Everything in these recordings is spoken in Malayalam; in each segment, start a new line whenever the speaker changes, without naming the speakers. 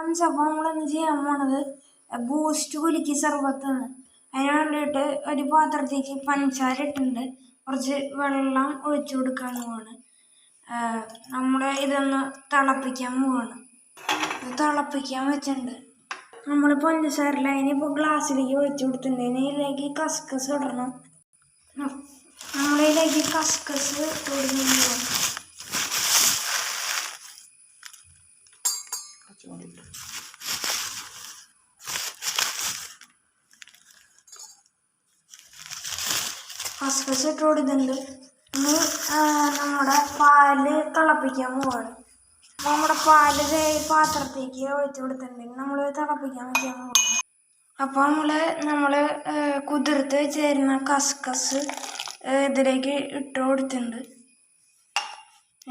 ഫ്രണ്ട്സ്, അപ്പോൾ നമ്മളിന്ന് ചെയ്യാൻ പോണത് ബൂസ്റ്റ് കുലുക്കി സർബത്താണ്. അതിന് വേണ്ടിയിട്ട് ഒരു പാത്രത്തേക്ക് പഞ്ചസാര ഇട്ടുണ്ട്, കുറച്ച് വെള്ളം ഒഴിച്ചു കൊടുക്കാൻ പോവാണ്. നമ്മൾ ഇതൊന്ന് തിളപ്പിക്കാൻ പോവാണ്. തിളപ്പിക്കാൻ വെച്ചിട്ടുണ്ട്. നമ്മൾ പഞ്ചസാരയിൽ അതിനിപ്പോൾ ഗ്ലാസ്സിലേക്ക് ഒഴിച്ചു കൊടുത്തിട്ടുണ്ട്. ഇതിലേക്ക് കസ്കസ് ഇടണം. നമ്മളിതിലേക്ക് കസ്കസ് ഇട്ട് കൊടുക്കാൻ കസ്കസ് ഇട്ട് കൊടുത്തിട്ടുണ്ട്. ഇനി നമ്മുടെ പാല് തിളപ്പിക്കാൻ പോവാണ്. അപ്പോൾ നമ്മുടെ പാല് പാത്രത്തേക്ക് ഒഴിച്ചു കൊടുത്തിട്ടുണ്ടെങ്കിൽ നമ്മൾ തിളപ്പിക്കാൻ വയ്ക്കാൻ പോവാണ്. അപ്പോൾ നമ്മൾ കുതിർത്ത് വെച്ചിരുന്ന കസ്കസ് ഇതിലേക്ക് ഇട്ട് കൊടുത്തിട്ടുണ്ട്.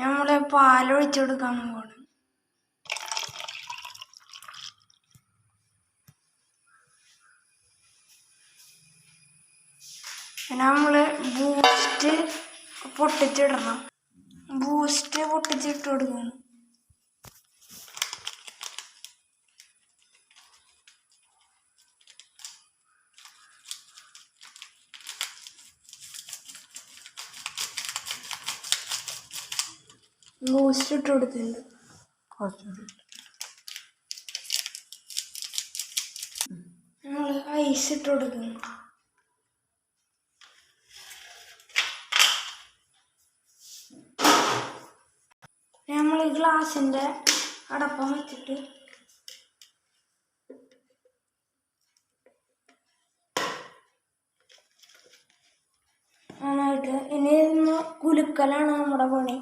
നമ്മൾ പാൽ ഒഴിച്ചു കൊടുക്കാൻ പോവാണ്. പിന്നെ നമ്മൾ ബൂസ്റ്റ് പൊട്ടിച്ചിടണം. ബൂസ്റ്റ് പൊട്ടിച്ചിട്ട് കൊടുക്കണം. ബൂസ്റ്റ് ഇട്ട് കൊടുത്തിട്ടുണ്ട്. നമ്മൾ ഐസ് ഇട്ട് കൊടുക്കുന്നു. നമ്മൾ ഈ ഗ്ലാസിൻ്റെ അടപ്പം വെച്ചിട്ട് നന്നായിട്ട് ഇനി ഇന്ന് കുലുക്കലാണ് നമ്മുടെ പണി.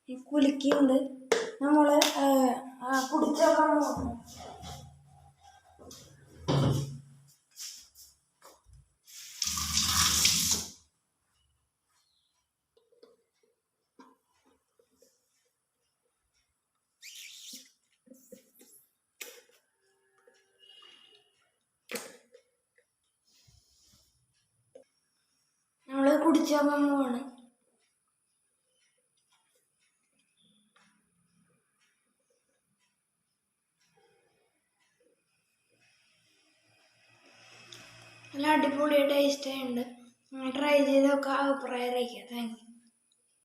ഈ കുലുക്കിയുണ്ട് നമ്മൾ കുടിച്ചേക്കാൻ പോകുന്നു. നമ്മൾ കുടിച്ചേക്കാൻ പോവാണ്. നല്ല അടിപൊളി ടേസ്റ്റ് ഉണ്ട്. നിങ്ങൾ ട്രൈ ചെയ്തൊക്കെ അഭിപ്രായം അറിയിക്കുക. Thank you.